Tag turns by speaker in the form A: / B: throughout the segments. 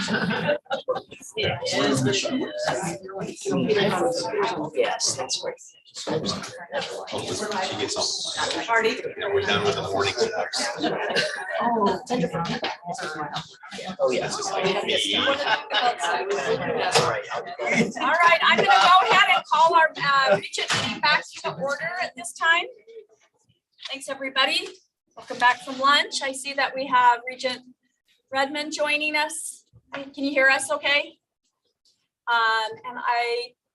A: Yeah. Yes, that's great.
B: She gets on.
A: Party.
B: Yeah, we're done with the morning.
A: Oh, oh, yeah.
B: That's just like me.
C: All right, I'm gonna go ahead and call our Regent meeting back to order at this time. Thanks, everybody. Welcome back from lunch. I see that we have Regent Redmond joining us. Can you hear us okay? And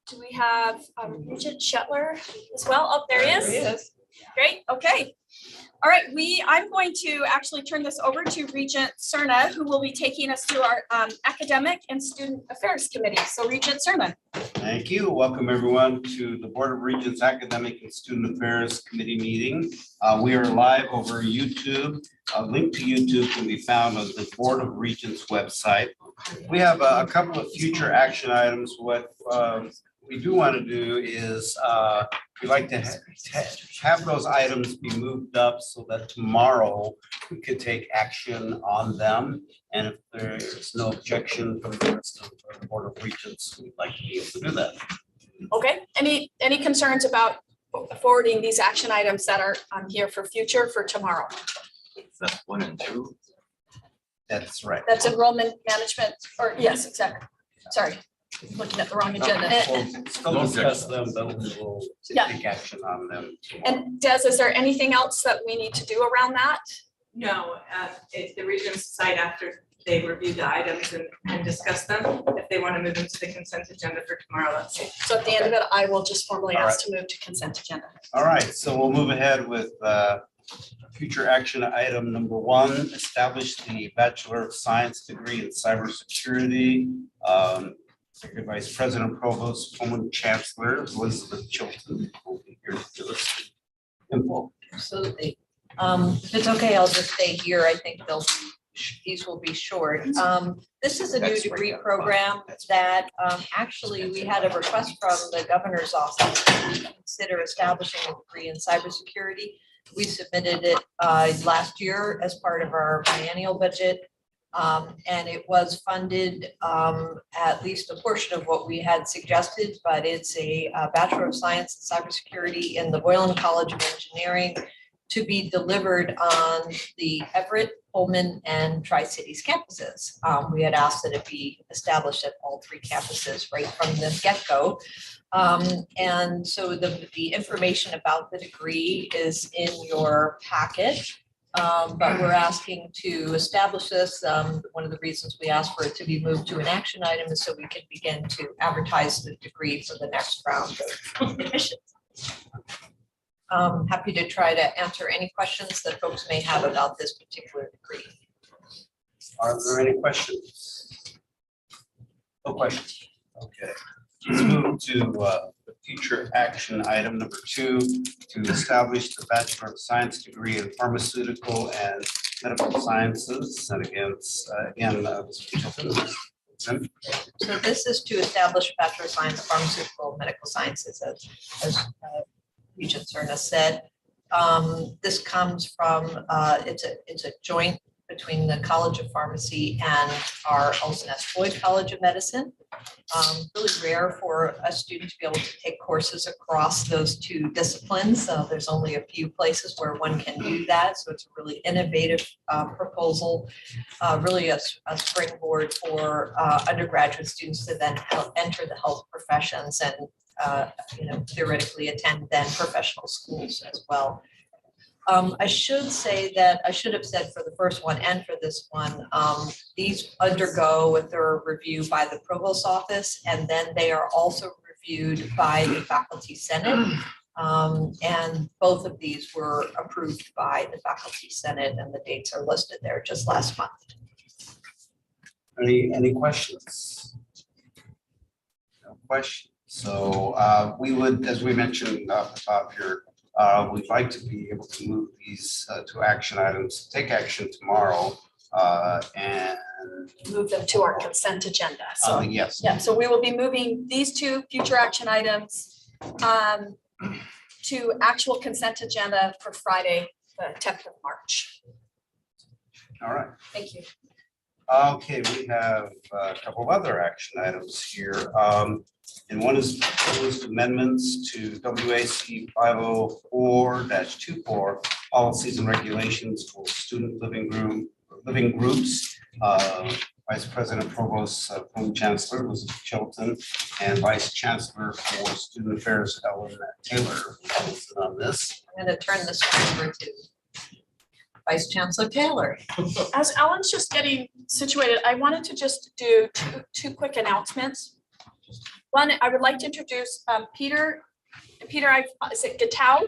C: do we have Regent Shetler as well? Oh, there he is. Great, okay. All right, I'm going to actually turn this over to Regent Cerna, who will be taking us through our Academic and Student Affairs Committee. So Regent Cerna.
D: Thank you. Welcome everyone to the Board of Regents Academic and Student Affairs Committee meeting. We are live over YouTube. A link to YouTube can be found on the Board of Regents website. We have a couple of future action items. What we do want to do is we'd like to have those items be moved up so that tomorrow we could take action on them. And if there's no objection from the rest of the Board of Regents, we'd like to be able to do that.
C: Okay, any concerns about forwarding these action items that are on here for tomorrow?
B: That's 1 and 2.
D: That's right.
C: That's enrollment management, or yes, exactly. Sorry, looking at the wrong agenda.
D: We'll still discuss them, but we'll
C: Yeah.
D: take action on them.
C: And Des, is there anything else that we need to do around that?
E: No, if the Regents decide after they review the items and discuss them, if they want to move them to the consent agenda for tomorrow, let's see.
C: So at the end of it, I will just formally
D: All
C: ask to move to consent agenda.
D: All right, so we'll move ahead with future action item number 1, establish the Bachelor of Science degree in cybersecurity. Executive Vice President Provost, Pullman Chancellor Elizabeth Chilton will be here to give us info.
A: Absolutely. If it's okay, I'll just stay here. I think these will be short. This is a new degree program that actually we had a request from the governor's office to consider establishing a degree in cybersecurity. We submitted it last year as part of our biennial budget. And it was funded at least a portion of what we had suggested, but it's a Bachelor of Science in Cybersecurity in the Boylan College of Engineering to be delivered on the Everett, Pullman, and Tri-Cities campuses. We had asked that it be established at all 3 campuses right from the get-go. And so the information about the degree is in your packet. But we're asking to establish this. One of the reasons we asked for it to be moved to an action item is so we can begin to advertise the degree for the next round of admissions. Happy to try to answer any questions that folks may have about this particular degree.
D: Are there any questions? No questions. Okay. Let's move to the future action item number 2, to establish the Bachelor of Science degree in Pharmaceutical and Medical Sciences. And
A: So this is to establish Bachelor of Science, Pharmaceutical, Medical Sciences, as Regent Cerna said. This comes from, it's a joint between the College of Pharmacy and our Olson S. Boyd College of Medicine. Really rare for a student to be able to take courses across those 2 disciplines. There's only a few places where one can do that. So it's a really innovative proposal, really a springboard for undergraduate students to then enter the health professions and theoretically attend then professional schools as well. I should say that I should have said for the first one and for this one, these undergo a thorough review by the Provost's office, and then they are also reviewed by the Faculty Senate. And both of these were approved by the Faculty Senate, and the dates are listed there just last month.
D: Any questions? No questions. So we would, as we mentioned off the top here, we'd like to be able to move these to action items, take action tomorrow, and
C: Move them to our consent agenda. So
D: yes.
C: yeah, so we will be moving these 2 future action items to actual consent agenda for Friday, the 10th of March.
D: All right.
C: Thank you.
D: Okay, we have a couple of other action items here. And one is proposed amendments to WAC 504-24 policies and regulations for student living groups. Vice President Provost Plum Chancellor Elizabeth Chilton and Vice Chancellor for Student Affairs Ellen Taylor will sit on this.
A: I'm going to turn this over to Vice Chancellor Taylor.
C: As Ellen's just getting situated, I wanted to just do two quick announcements. One, I would like to introduce Peter, is it Gatau?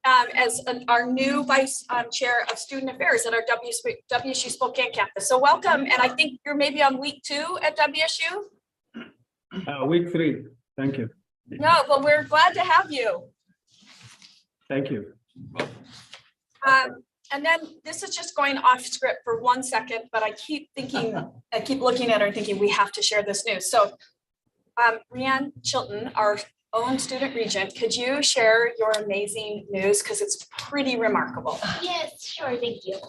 C: As our new Vice Chair of Student Affairs at our WSU Spokane campus. So welcome, and I think you're maybe on week 2 at WSU?
F: Week 3, thank you.
C: No, but we're glad to have you.
F: Thank you.
C: And then this is just going off script for 1 second, but I keep thinking, I keep looking at her and thinking we have to share this news. So Rhiann Chilton, our own student regent, could you share your amazing news? Because it's pretty remarkable.
G: Yes, sure, thank you.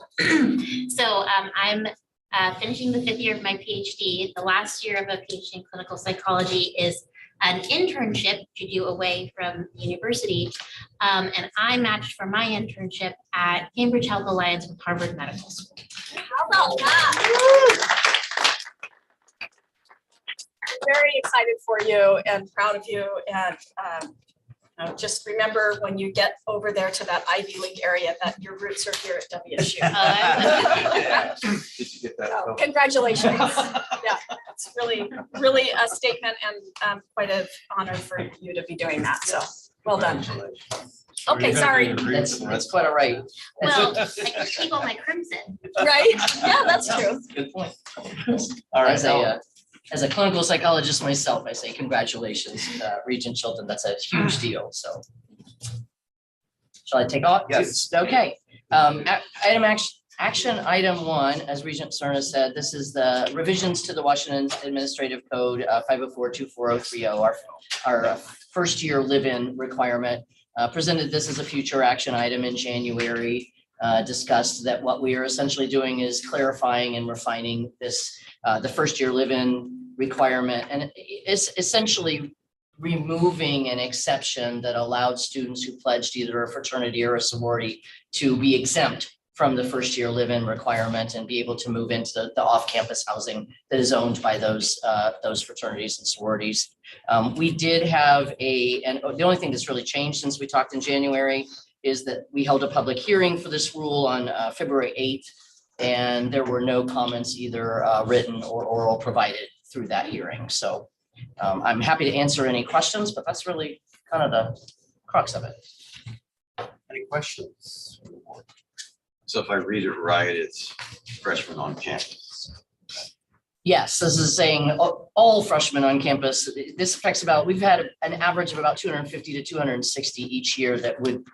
G: So I'm finishing the 5th year of my PhD. The last year of a PhD in clinical psychology is an internship to do away from university. And I matched for my internship at Cambridge Health Alliance with Harvard Medical School.
C: How about that? Very excited for you and proud of you. And just remember when you get over there to that Ivy League area that your roots are here at WSU.
B: Did you get that?
C: So, congratulations. Yeah, it's really, really a statement and quite an honor for you to be doing that. So well done.
D: Congratulations.
C: Okay,
D: Are you gonna
C: sorry.
D: be agreeing
H: That's,
D: with the
H: that's
D: rest?
H: quite all right.
G: Well, I can keep all my crimson.
C: Right? Yeah, that's true.
H: Good point.
D: All right,
H: As a clinical psychologist myself, I say congratulations, Regent Chilton. That's a huge deal, so. Shall I take off?
D: Yes.
H: Okay. Action item 1, as Regent Cerna said, this is the revisions to the Washington Administrative Code 504-24030, our first year live-in requirement. Presented this as a future action item in January. Discussed that what we are essentially doing is clarifying and refining this, the first year live-in requirement, and it's essentially removing an exception that allowed students who pledged either a fraternity or a sorority to be exempt from the first year live-in requirement and be able to move into the off-campus housing that is owned by those fraternities and sororities. We did have and the only thing that's really changed since we talked in January is that we held a public hearing for this rule on February 8th, and there were no comments either written or oral provided through that hearing. So I'm happy to answer any questions, but that's really kind of the crux of it.
D: Any questions?
B: So if I read it right, it's freshmen on campus.
H: Yes, this is saying all freshmen on campus. This affects we've had an average of about 250 to 260 each year that would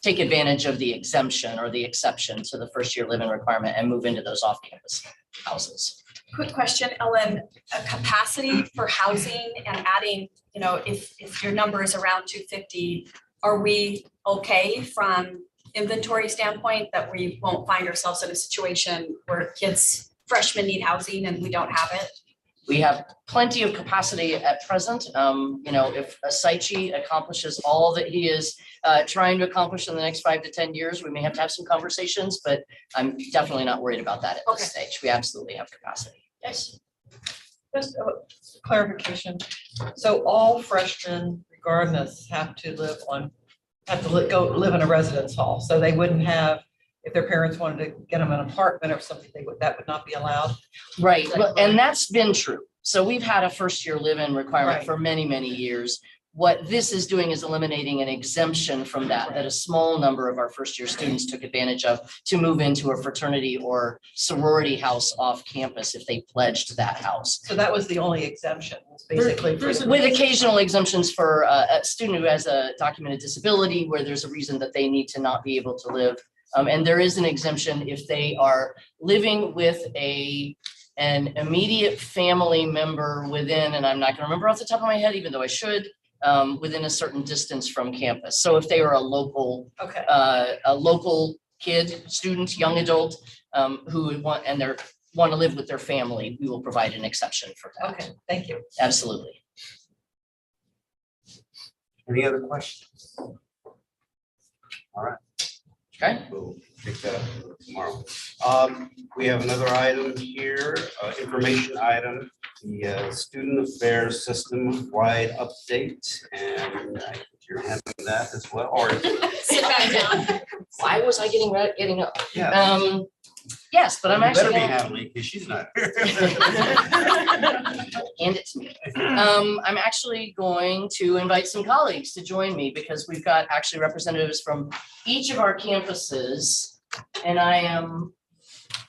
H: take advantage of the exemption or the exception to the first year live-in requirement and move into those off-campus houses.
C: Quick question, Ellen, a capacity for housing and adding, if your number is around 250, are we okay from inventory standpoint that we won't find ourselves in a situation where freshmen need housing and we don't have it?
H: We have plenty of capacity at present. If Saichi accomplishes all that he is trying to accomplish in the next 5 to 10 years, we may have to have some conversations, but I'm definitely not worried about that at this stage. We absolutely have capacity. Yes.
A: Just a clarification. So all freshmen, regardless, have to live in a residence hall. So they wouldn't have, if their parents wanted to get them an apartment or something, that would not be allowed.
H: Right. Well, and that's been true. So we've had a first year live-in requirement
A: Right.
H: for many, many years. What this is doing is eliminating an exemption from that a small number of our first year students took advantage of to move into a fraternity or sorority house off campus if they pledged that house.
A: So that was the only exemption, was basically.
H: With occasional exemptions for a student who has a documented disability where there's a reason that they need to not be able to live. And there is an exemption if they are living with an immediate family member within, and I'm not going to remember off the top of my head, even though I should, within a certain distance from campus. So if they are a local
A: Okay.
H: kid, student, young adult, who would want, and their want to live with their family, we will provide an exception for that.
A: Okay, thank you.
H: Absolutely.
D: Any other questions?
H: Okay.
D: We'll take that up tomorrow. We have another item here, information item, the Student Affairs System-wide update, and I think you're handling that as well, or?
C: Sit back down.
H: Why was I getting up?
D: Yeah.
H: Yes, but I'm
D: You
H: actually.
D: better be
H: gonna-
D: handling, because she's not here.
H: Hand it to me. I'm actually going to invite some colleagues to join me because we've got actually representatives from each of our campuses. And I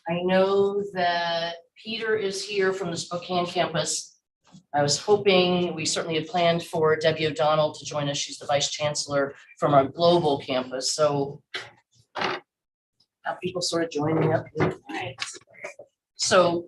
H: know that Peter is here from the Spokane campus. I was hoping, we certainly had planned for Debbie O'Donnell to join us. She's the vice chancellor from our global campus. So have people sort of joining up here. So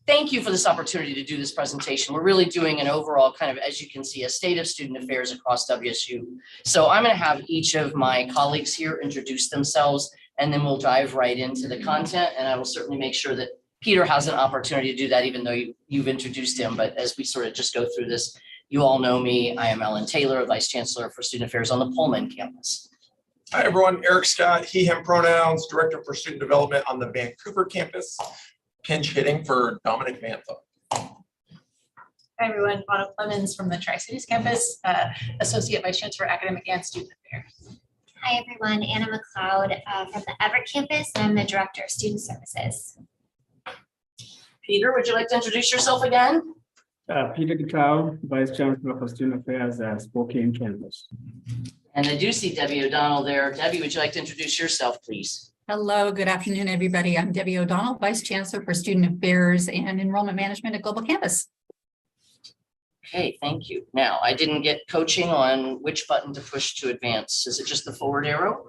H: thank you for this opportunity to do this presentation. We're really doing an overall kind of, as you can see, a state of student affairs across WSU. So I'm going to have each of my colleagues here introduce themselves, and then we'll dive right into the content. And I will certainly make sure that Peter has an opportunity to do that, even though you've introduced him. But as we sort of just go through this, you all know me. I am Ellen Taylor, Vice Chancellor for Student Affairs on the Pullman campus.
I: Hi, everyone. Eric Scott, he, him pronouns, Director for Student Development on the Vancouver campus. Pinch hitting for Dominic Mantha.
J: Hi, everyone. Autumn Clemens from the Tri-Cities campus, Associate Vice Chancellor for Academic and Student Affairs.
G: Hi, everyone. Anna McLeod from the Everett campus, and I'm the Director of Student Services.
H: Peter, would you like to introduce yourself again?
F: Peter Decal, Vice Chancellor for Student Affairs at Spokane campus.
H: And I do see Debbie O'Donnell there. Debbie, would you like to introduce yourself, please?
K: Hello, good afternoon, everybody. I'm Debbie O'Donnell, Vice Chancellor for Student Affairs and Enrollment Management at Global Campus.
H: Okay, thank you. Now, I didn't get coaching on which button to push to advance. Is it just the forward arrow?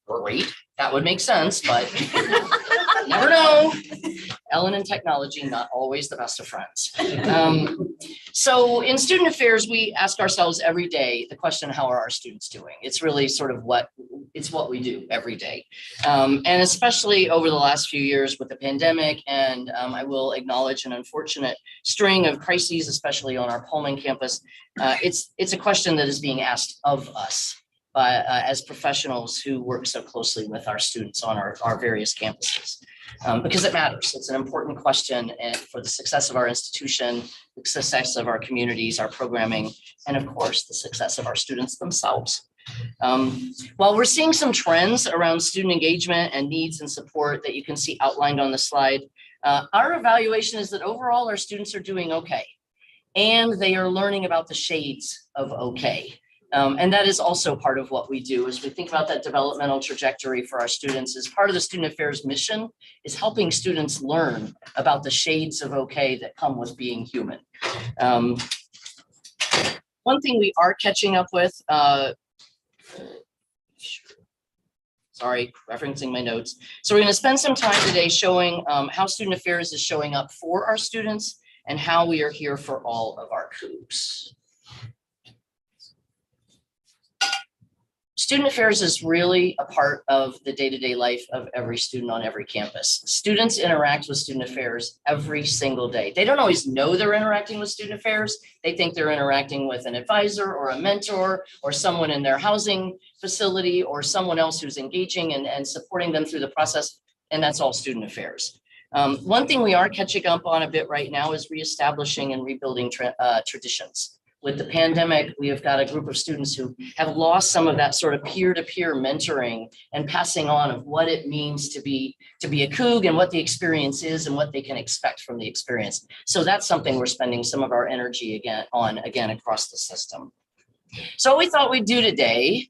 H: Great, that would make sense, but never know. Ellen and technology, not always the best of friends. So in student affairs, we ask ourselves every day the question, how are our students doing? It's really sort of what we do every day. And especially over the last few years with the pandemic, and I will acknowledge an unfortunate string of crises, especially on our Pullman campus. It's a question that is being asked of us as professionals who work so closely with our students on our various campuses. Because it matters. It's an important question for the success of our institution, the success of our communities, our programming, and of course, the success of our students themselves. While we're seeing some trends around student engagement and needs and support that you can see outlined on the slide, our evaluation is that overall our students are doing okay. And they are learning about the shades of okay. And that is also part of what we do as we think about that developmental trajectory for our students. As part of the Student Affairs mission is helping students learn about the shades of okay that come with being human. One thing we are catching up with, sorry, referencing my notes. So we're going to spend some time today showing how Student Affairs is showing up for our students and how we are here for all of our COOPs. Student Affairs is really a part of the day-to-day life of every student on every campus. Students interact with Student Affairs every single day. They don't always know they're interacting with Student Affairs. They think they're interacting with an advisor or a mentor or someone in their housing facility or someone else who's engaging and supporting them through the process. And that's all Student Affairs. One thing we are catching up on a bit right now is reestablishing and rebuilding traditions. With the pandemic, we have got a group of students who have lost some of that sort of peer-to-peer mentoring and passing on of what it means to be a COOG and what the experience is and what they can expect from the experience. So that's something we're spending some of our energy on across the system. So what we thought we'd do today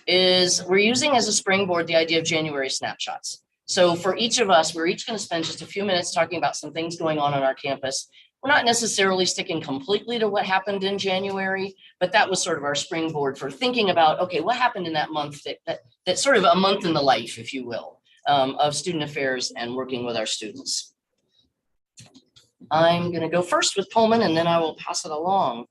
H: is we're using as a springboard the idea of January snapshots. So for each of us, we're each going to spend just a few minutes talking about some things going on our campus. We're not necessarily sticking completely to what happened in January, but that was sort of our springboard for thinking about, okay, what happened in that month that's sort of a month in the life, if you will, of student affairs and working with our students. I'm going to go first with Pullman and then I will pass it along.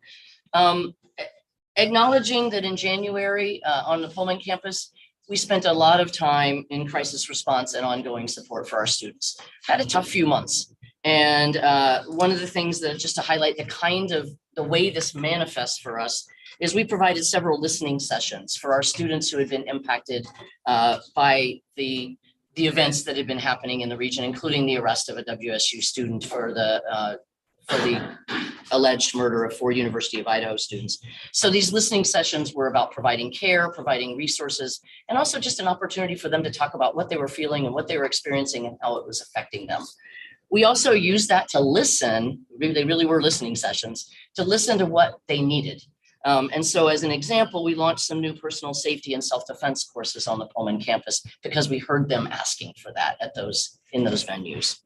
H: Acknowledging that in January on the Pullman campus, we spent a lot of time in crisis response and ongoing support for our students. Had a tough few months. And one of the things that, just to highlight the way this manifests for us, is we provided several listening sessions for our students who had been impacted by the events that had been happening in the region, including the arrest of a WSU student for the alleged murder of 4 University of Idaho students. So these listening sessions were about providing care, providing resources, and also just an opportunity for them to talk about what they were feeling and what they were experiencing and how it was affecting them. We also used that to listen, they really were listening sessions, to listen to what they needed. And so as an example, we launched some new personal safety and self-defense courses on the Pullman campus because we heard them asking for that in those venues.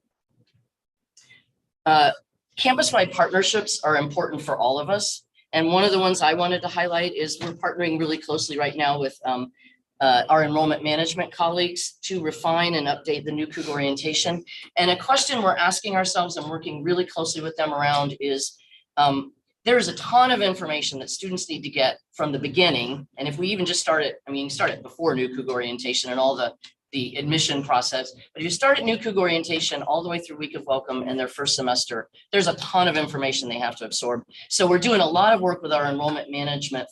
H: Campus-wide partnerships are important for all of us. And one of the ones I wanted to highlight is we're partnering really closely right now with our enrollment management colleagues to refine and update the new Cougar orientation. And a question we're asking ourselves and working really closely with them around is, there's a ton of information that students need to get from the beginning. And if we even just start it, you can start it before new Cougar orientation and all the admission process, but if you start at new Cougar orientation all the way through week of welcome and their first semester, there's a ton of information they have to absorb. So we're doing a lot of work with our enrollment management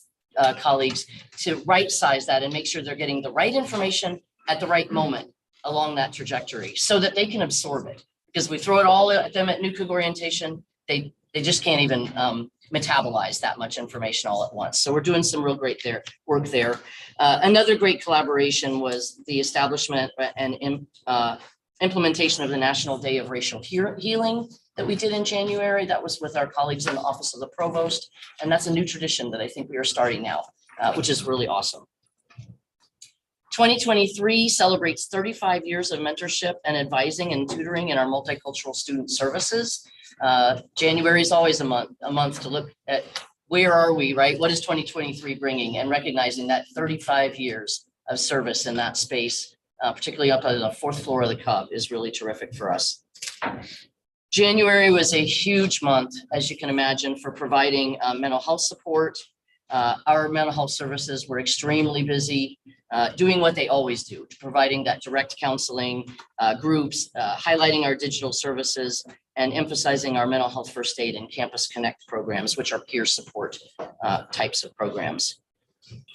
H: colleagues to right size that and make sure they're getting the right information at the right moment along that trajectory so that they can absorb it. Because we throw it all at them at new Cougar orientation, they just can't even metabolize that much information all at once. So we're doing some real great work there. Another great collaboration was the establishment and implementation of the National Day of Racial Healing that we did in January. That was with our colleagues in the Office of the Provost. And that's a new tradition that I think we are starting now, which is really awesome. 2023 celebrates 35 years of mentorship and advising and tutoring in our multicultural student services. January is always a month to look at where are we, right? What is 2023 bringing, and recognizing that 35 years of service in that space, particularly up on the 4th floor of the Cub, is really terrific for us. January was a huge month, as you can imagine, for providing mental health support. Our mental health services were extremely busy doing what they always do, providing that direct counseling, groups, highlighting our digital services, and emphasizing our mental health first aid and Campus Connect programs, which are peer support types of programs.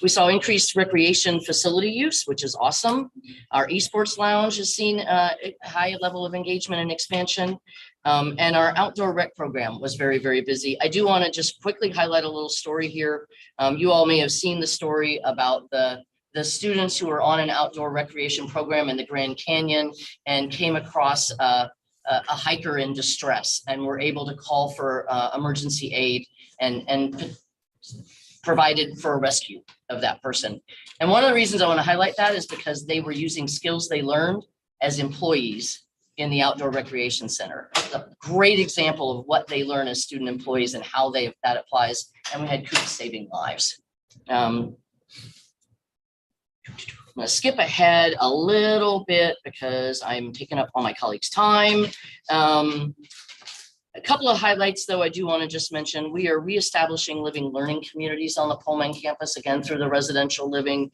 H: We saw increased recreation facility use, which is awesome. Our esports lounge has seen a high level of engagement and expansion. And our outdoor rec program was very, very busy. I do want to just quickly highlight a little story here. You all may have seen the story about the students who were on an outdoor recreation program in the Grand Canyon and came across a hiker in distress and were able to call for emergency aid and provided for a rescue of that person. And one of the reasons I want to highlight that is because they were using skills they learned as employees in the outdoor recreation center. A great example of what they learn as student employees and how that applies. And we had kids saving lives. I'm going to skip ahead a little bit because I'm taking up all my colleagues' time. A couple of highlights, though, I do want to just mention. We are reestablishing living learning communities on the Pullman campus, again, through the residential living.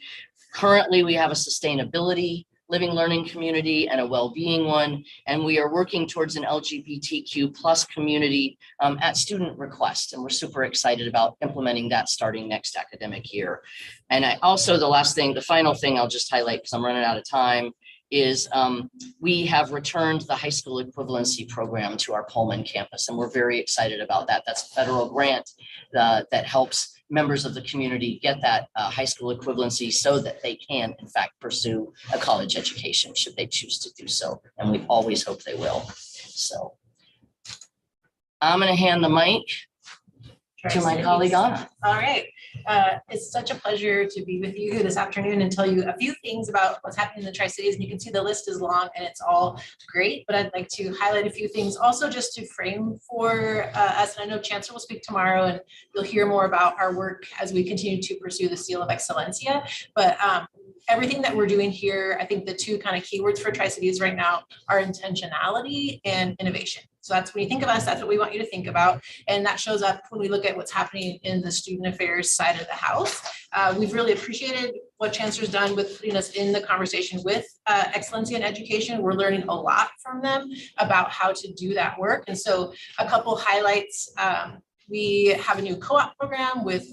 H: Currently, we have a sustainability living learning community and a well-being one, and we are working towards an LGBTQ+ community at student request, and we're super excited about implementing that starting next academic year. And I also, the final thing I'll just highlight because I'm running out of time, is we have returned the high school equivalency program to our Pullman campus, and we're very excited about that. That's a federal grant that helps members of the community get that high school equivalency so that they can, in fact, pursue a college education should they choose to do so. And we always hope they will. So I'm going to hand the mic to my colleague, Anna.
J: All right. It's such a pleasure to be with you this afternoon and tell you a few things about what's happening in the Tri-Cities. And you can see the list is long and it's all great, but I'd like to highlight a few things also just to frame for us. And I know Chancellor will speak tomorrow and you'll hear more about our work as we continue to pursue the Seal of Excellencia. But everything that we're doing here, I think the two kind of keywords for Tri-Cities right now are intentionality and innovation. So that's when you think of us, that's what we want you to think about. And that shows up when we look at what's happening in the student affairs side of the house. We've really appreciated what Chancellor's done with putting us in the conversation with Excellency in Education. We're learning a lot from them about how to do that work. And so a couple highlights. We have a new co-op program with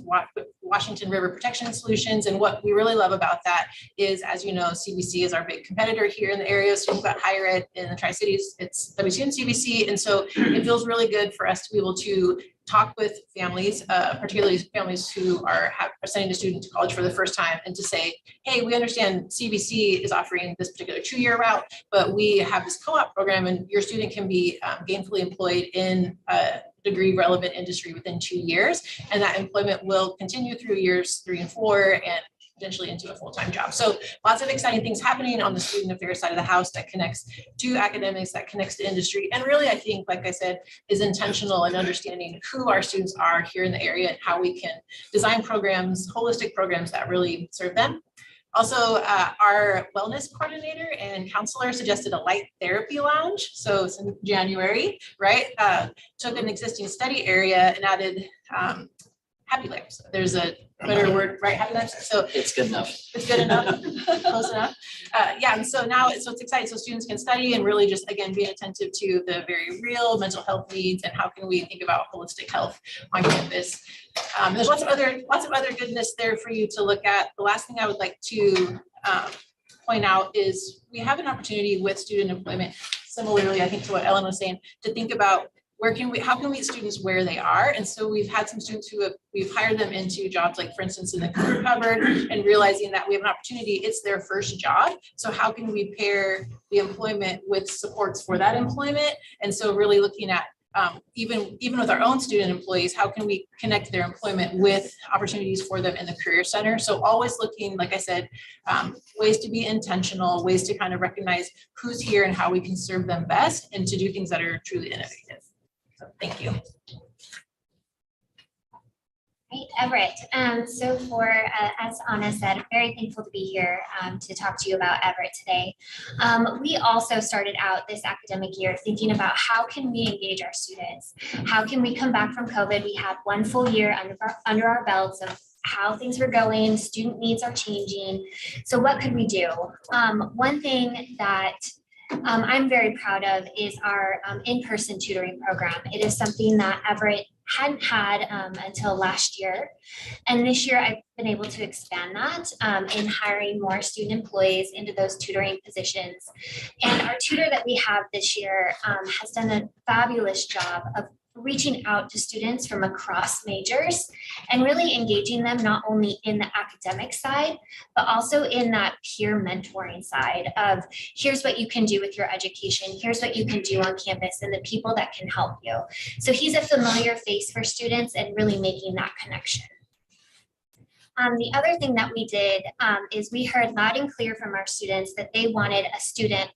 J: Washington River Protection Solutions. And what we really love about that is, as you know, CVC is our big competitor here in the area. So we've got higher ed in the Tri-Cities, it's WSU and CVC. And so it feels really good for us to be able to talk with families, particularly families who are sending a student to college for the first time, and to say, hey, we understand CVC is offering this particular 2-year route, but we have this co-op program and your student can be gainfully employed in degree relevant industry within 2 years. And that employment will continue through years 3 and 4 and potentially into a full-time job. So lots of exciting things happening on the student affairs side of the house that connects to academics, that connects to industry. And really, I think, like I said, is intentional in understanding who our students are here in the area and how we can design programs, holistic programs that really serve them. Also, our wellness coordinator and counselor suggested a light therapy lounge. So it's in January, right? Took an existing study area and added happy lamps. There's a better word, right? Happy lamps. So
H: It's good enough.
J: it's good enough, close enough. Yeah, and so now it's exciting. So students can study and really just, again, being attentive to the very real mental health needs and how can we think about holistic health on campus. There's lots of other goodness there for you to look at. The last thing I would like to point out is we have an opportunity with student employment, similarly, I think to what Ellen was saying, to think about how can we meet students where they are? And so we've had some students we've hired them into jobs, like for instance, in the career cupboard, and realizing that we have an opportunity, it's their first job. So how can we pair the employment with supports for that employment? And so really looking at even with our own student employees, how can we connect their employment with opportunities for them in the career center? So always looking, like I said, ways to be intentional, ways to kind of recognize who's here and how we can serve them best, and to do things that are truly innovative. So thank you.
G: Right, Everett. So as Anna said, I'm very thankful to be here to talk to you about Everett today. We also started out this academic year thinking about how can we engage our students? How can we come back from COVID? We have 1 full year under our belts of how things were going, student needs are changing. So what could we do? One thing that I'm very proud of is our in-person tutoring program. It is something that Everett hadn't had until last year. And this year I've been able to expand that in hiring more student employees into those tutoring positions. And our tutor that we have this year has done a fabulous job of reaching out to students from across majors and really engaging them not only in the academic side, but also in that peer mentoring side of here's what you can do with your education, here's what you can do on campus and the people that can help you. So he's a familiar face for students and really making that connection. The other thing that we did is we heard loud and clear from our students that they wanted a student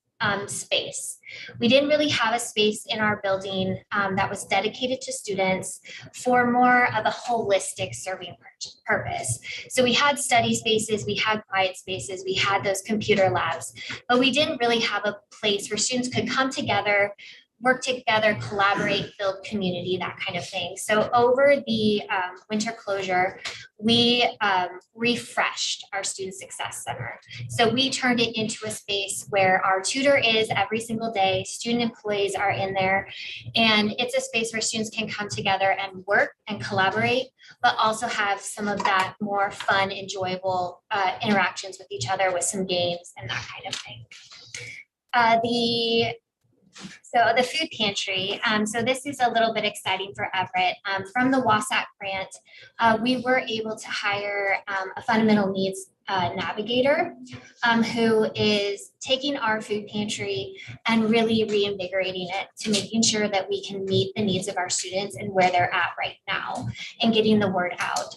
G: space. We didn't really have a space in our building that was dedicated to students for more of a holistic serving purpose. So we had study spaces, we had quiet spaces, we had those computer labs, but we didn't really have a place where students could come together, work together, collaborate, build community, that kind of thing. So over the winter closure, we refreshed our Student Success Center. So we turned it into a space where our tutor is every single day, student employees are in there, and it's a space where students can come together and work and collaborate, but also have some of that more fun, enjoyable interactions with each other with some games and that kind of thing. So the food pantry, so this is a little bit exciting for Everett. From the WASAC grant, we were able to hire a fundamental needs navigator who is taking our food pantry and really reinvigorating it to making sure that we can meet the needs of our students and where they're at right now and getting the word out.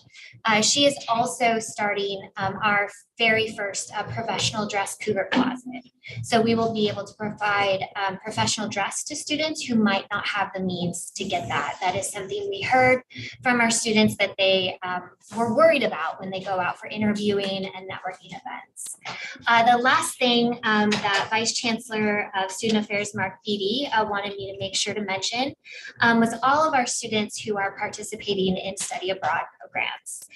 G: She is also starting our very first professional dress cougar closet. So we will be able to provide professional dress to students who might not have the means to get that. That is something we heard from our students that they were worried about when they go out for interviewing and networking events. The last thing that Vice Chancellor of Student Affairs, Mark Beatty, wanted me to make sure to mention was all of our students who are participating in study abroad programs.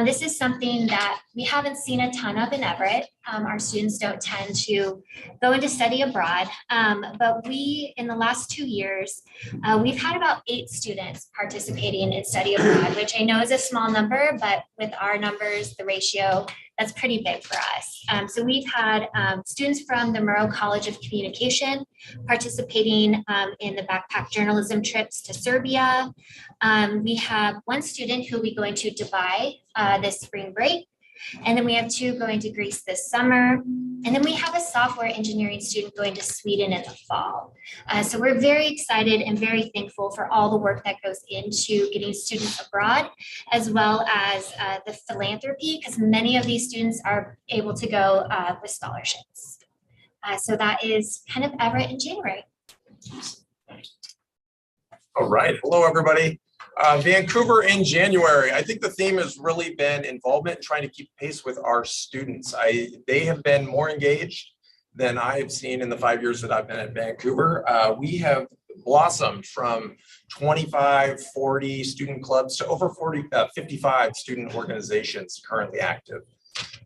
G: This is something that we haven't seen a ton of in Everett. Our students don't tend to go into study abroad, but we, in the last 2 years, we've had about 8 students participating in study abroad, which I know is a small number, but with our numbers, the ratio, that's pretty big for us. So we've had students from the Murrow College of Communication participating in the backpack journalism trips to Serbia. We have 1 student who will be going to Dubai this spring break. And then we have 2 going to Greece this summer. And then we have a software engineering student going to Sweden in the fall. So we're very excited and very thankful for all the work that goes into getting students abroad, as well as the philanthropy, because many of these students are able to go with scholarships. So that is kind of Everett in January.
I: All right, hello, everybody. Vancouver in January. I think the theme has really been involvement and trying to keep pace with our students. They have been more engaged than I have seen in the 5 years that I've been at Vancouver. We have blossomed from 25, 40 student clubs to over 55 student organizations currently active.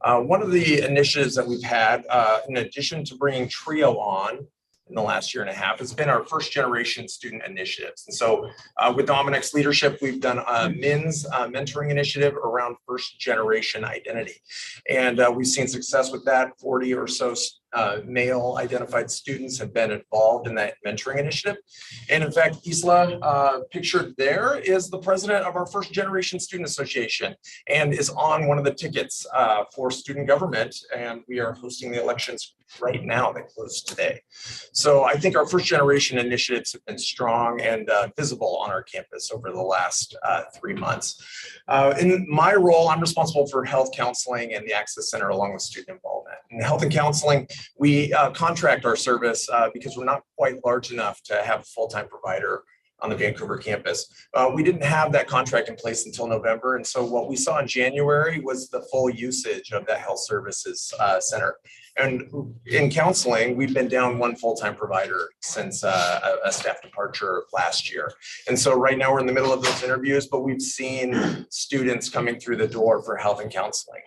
I: One of the initiatives that we've had, in addition to bringing TRIO on in the last year and a half, has been our first generation student initiatives. And so with Dominic's leadership, we've done a MINS mentoring initiative around first generation identity. And we've seen success with that. 40 or so male identified students have been involved in that mentoring initiative. And in fact, Isla, pictured there, is the president of our first generation student association and is on one of the tickets for student government. And we are hosting the elections right now. They close today. So I think our first generation initiatives have been strong and visible on our campus over the last 3 months. In my role, I'm responsible for health counseling and the Access Center along with student involvement. In health and counseling, we contract our service because we're not quite large enough to have a full-time provider on the Vancouver campus. We didn't have that contract in place until November. And so what we saw in January was the full usage of that health services center. And in counseling, we've been down 1 full-time provider since a staff departure last year. And so right now we're in the middle of those interviews, but we've seen students coming through the door for health and counseling.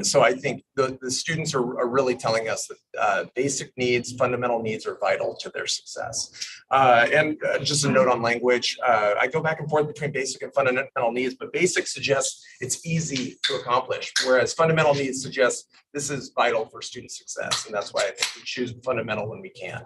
I: So I think the students are really telling us that basic needs, fundamental needs are vital to their success. And just a note on language, I go back and forth between basic and fundamental needs, but basic suggests it's easy to accomplish, whereas fundamental needs suggest this is vital for student success. And that's why I think we choose fundamental when we can.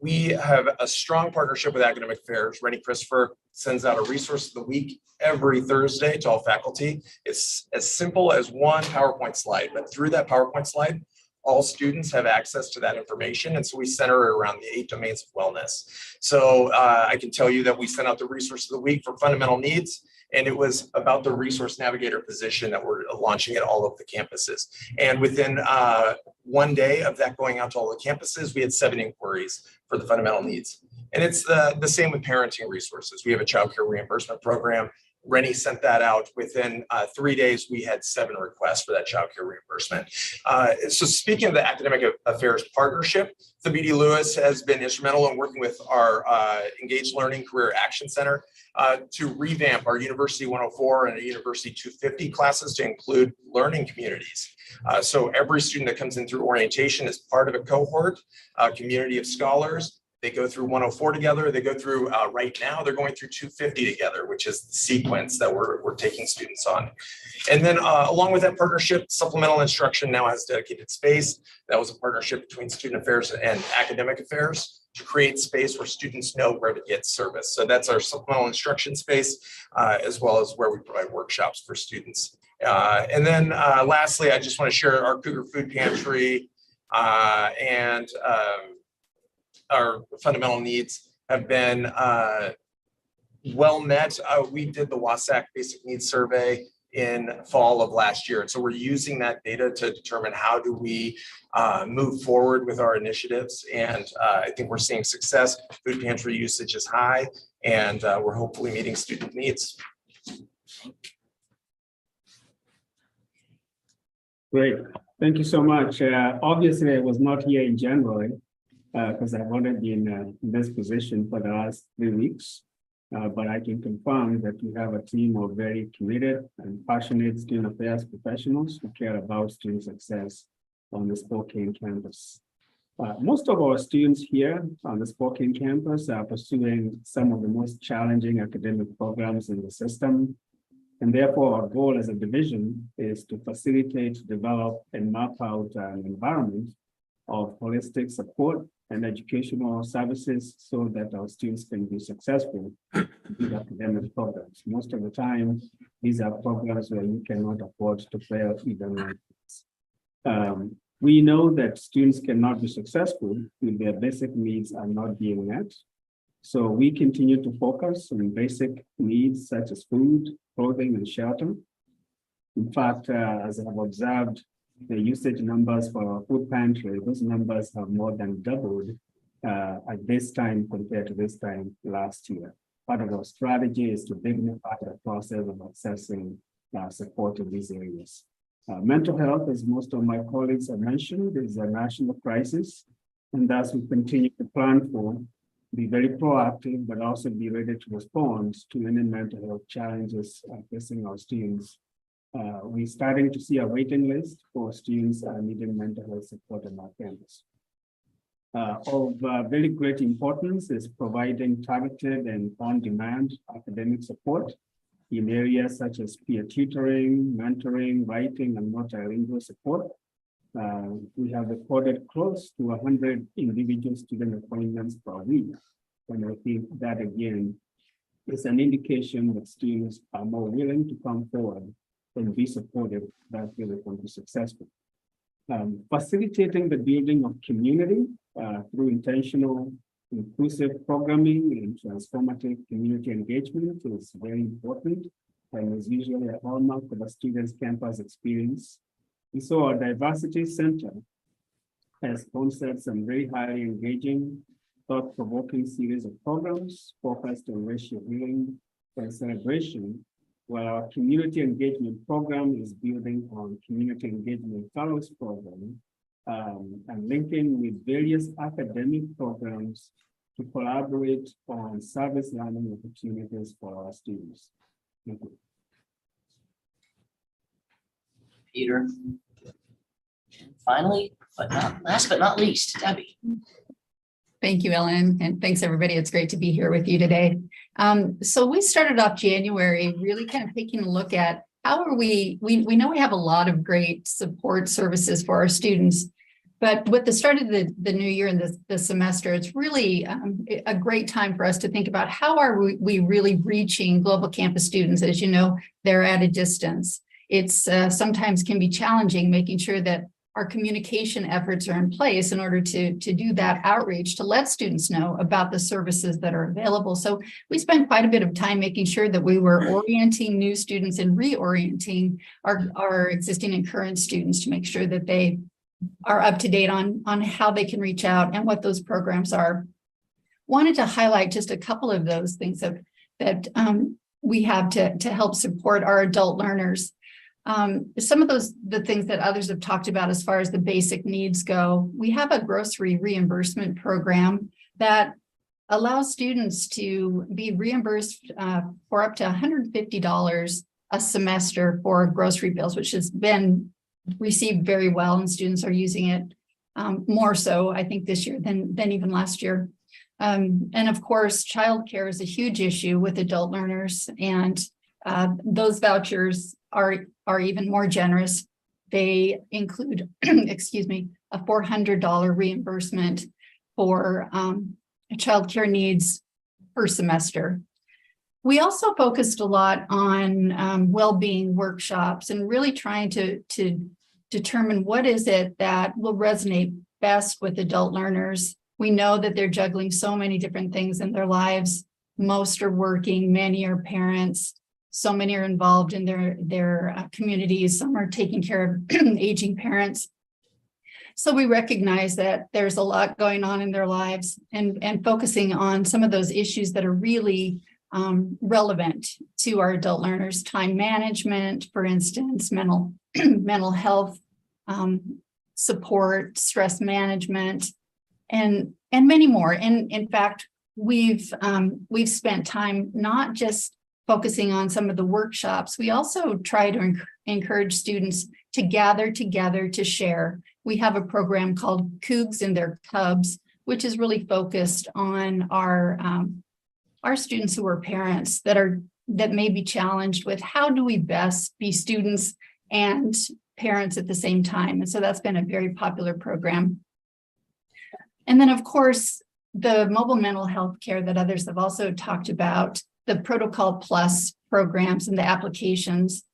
I: We have a strong partnership with Academic Affairs. Rennie Christopher sends out a resource of the week every Thursday to all faculty. It's as simple as 1 PowerPoint slide, but through that PowerPoint slide, all students have access to that information. And so we center it around the 8 domains of wellness. So I can tell you that we sent out the resource of the week for fundamental needs. And it was about the resource navigator position that we're launching at all of the campuses. And within 1 day of that going out to all the campuses, we had 7 inquiries for the fundamental needs. And it's the same with parenting resources. We have a child care reimbursement program. Rennie sent that out. Within 3 days, we had 7 requests for that child care reimbursement. So speaking of the Academic Affairs partnership, Thabiti Lewis has been instrumental in working with our Engaged Learning Career Action Center to revamp our University 104 and University 250 classes to include learning communities. So every student that comes in through orientation is part of a cohort, a community of scholars. They go through 104 together. They go through, right now, they're going through 250 together, which is the sequence that we're taking students on. And then along with that partnership, supplemental instruction now has dedicated space. That was a partnership between Student Affairs and Academic Affairs to create space where students know where to get service. So that's our supplemental instruction space, as well as where we provide workshops for students. And then lastly, I just want to share our Cougar Food Pantry and our fundamental needs have been well met. We did the WASAC Basic Needs Survey in fall of last year. And so we're using that data to determine how do we move forward with our initiatives. And I think we're seeing success. Food pantry usage is high, and we're hopefully meeting student needs.
F: Great. Thank you so much. Obviously, I was not here in January because I've already been in this position for the last 3 weeks. But I can confirm that we have a team of very committed and passionate student affairs professionals who care about student success on the Spokane campus. Most of our students here on the Spokane campus are pursuing some of the most challenging academic programs in the system. And therefore, our goal as a division is to facilitate, develop, and map out an environment of holistic support and educational services so that our students can be successful in academic programs. Most of the time, these are programs where you cannot afford to fail even once. We know that students cannot be successful if their basic needs are not being met. So we continue to focus on basic needs such as food, clothing, and shelter. In fact, as I've observed, the usage numbers for our food pantry, those numbers have more than doubled at this time compared to this time last year. Part of our strategy is to dignify the process of accessing support in these areas. Mental health, as most of my colleagues have mentioned, is a national crisis, and thus we continue to plan for, be very proactive, but also be ready to respond to any mental health challenges facing our students. We're starting to see a waiting list for students needing mental health support on our campus. Of very great importance is providing targeted and on-demand academic support in areas such as peer tutoring, mentoring, writing, and multilingual support. We have recorded close to 100 individual student appointments per week. And I think that again is an indication that students are more willing to come forward and be supportive that they can be successful. Facilitating the building of community through intentional inclusive programming and transformative community engagement is very important and is usually a hallmark of a student's campus experience. And so our diversity center has sponsored some very highly engaging, thought-provoking series of programs focused on racial healing and celebration, while our community engagement program is building on community engagement fellows program and linking with various academic programs to collaborate on service learning opportunities for our students. Thank you.
H: Peter. And finally, but not last but not least, Debbie.
K: Thank you, Ellen, and thanks everybody. It's great to be here with you today. So we started off January really kind of taking a look at how are we know we have a lot of great support services for our students, but with the start of the new year and the semester, it's really a great time for us to think about how are we really reaching global campus students. As you know, they're at a distance. It's sometimes can be challenging making sure that our communication efforts are in place in order to do that outreach, to let students know about the services that are available. So we spent quite a bit of time making sure that we were orienting new students and reorienting our existing and current students to make sure that they are up to date on how they can reach out and what those programs are. Wanted to highlight just a couple of those things that we have to help support our adult learners. Some of the things that others have talked about as far as the basic needs go, we have a grocery reimbursement program that allows students to be reimbursed for up to $150 a semester for grocery bills, which has been received very well, and students are using it more so, I think, this year than even last year. And of course, childcare is a huge issue with adult learners, and those vouchers are even more generous. They include, excuse me, a $400 reimbursement for childcare needs per semester. We also focused a lot on well-being workshops and really trying to determine what is it that will resonate best with adult learners. We know that they're juggling so many different things in their lives. Most are working, many are parents. So many are involved in their communities. Some are taking care of aging parents. So we recognize that there's a lot going on in their lives and focusing on some of those issues that are really relevant to our adult learners. Time management, for instance, mental health support, stress management, and many more. And in fact, we've spent time not just focusing on some of the workshops. We also try to encourage students to gather together to share. We have a program called Cougs and Their Cubs, which is really focused on our students who are parents that may be challenged with how do we best be students and parents at the same time. And so that's been a very popular program. And then, of course, the mobile mental health care that others have also talked about, the Protocol Plus programs and the applications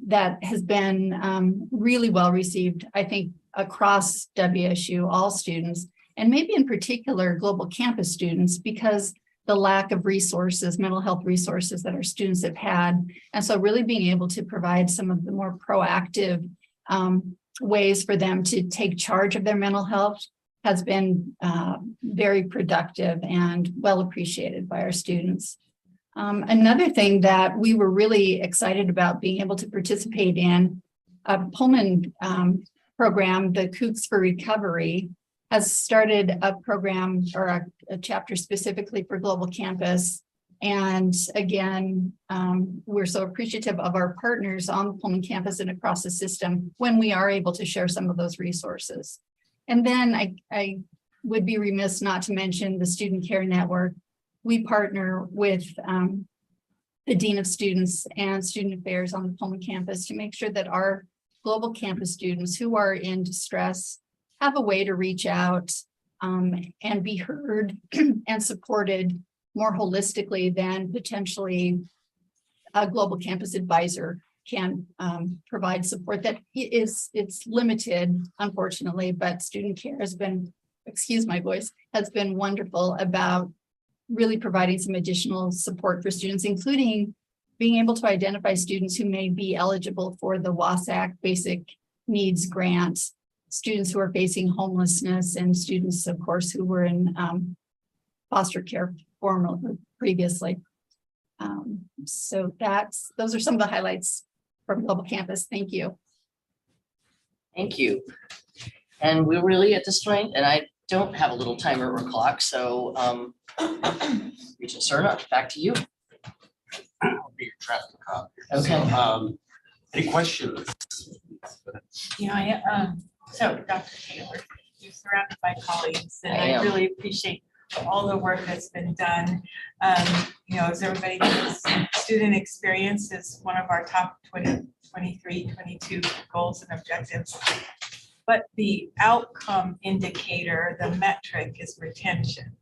K: that has been really well received, I think, across WSU, all students, and maybe in particular global campus students, because the lack of resources, mental health resources that our students have had. And so really being able to provide some of the more proactive ways for them to take charge of their mental health has been very productive and well appreciated by our students. Another thing that we were really excited about being able to participate in, a Pullman program, the Cougs for Recovery, has started a program or a chapter specifically for Global Campus. And again, we're so appreciative of our partners on the Pullman campus and across the system when we are able to share some of those resources. And then I would be remiss not to mention the Student Care Network. We partner with the Dean of Students and Student Affairs on the Pullman campus to make sure that our global campus students who are in distress have a way to reach out and be heard and supported more holistically than potentially a global campus advisor can provide support. That it's limited, unfortunately, but Student Care has been, excuse my voice, has been wonderful about really providing some additional support for students, including being able to identify students who may be eligible for the WASAC Basic Needs Grant, students who are facing homelessness, and students, of course, who were in foster care previously. So those are some of the highlights from Global Campus. Thank you.
H: Thank you. And we're really at this point, and I don't have a little timer or clock, so Regent Serna, back to you.
D: I'll be your traffic cop.
H: Okay.
D: Any questions?
L: So Dr. Taylor, you're surrounded by colleagues, and
H: I
L: I
H: am.
L: really appreciate all the work that's been done. As everybody knows, student experience is one of our top 22 goals and objectives. But the outcome indicator, the metric, is retention.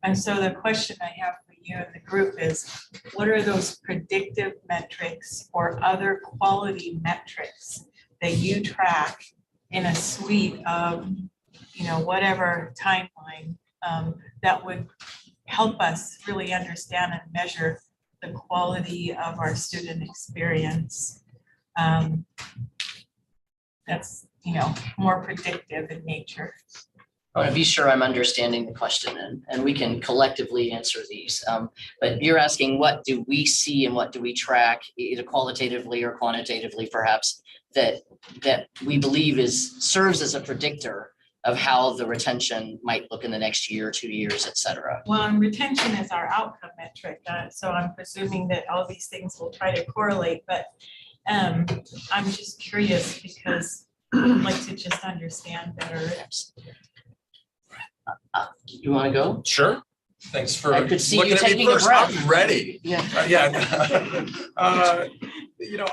L: And so the question I have for you and the group is, what are those predictive metrics or other quality metrics that you track in a suite of, whatever timeline that would help us really understand and measure the quality of our student experience? That's, more predictive in nature.
H: I want to be sure I'm understanding the question, and we can collectively answer these. But you're asking, what do we see and what do we track, either qualitatively or quantitatively, perhaps, that we believe serves as a predictor of how the retention might look in the next year, 2 years, et cetera?
L: Well, and retention is our outcome metric. So I'm presuming that all these things will try to correlate, but I'm just curious because I'd like to just understand better.
H: You want to go?
I: Sure. Thanks for
H: I could see
I: looking
H: you
I: at me
H: taking a
I: first.
H: breath.
I: I'm ready.
H: Yeah.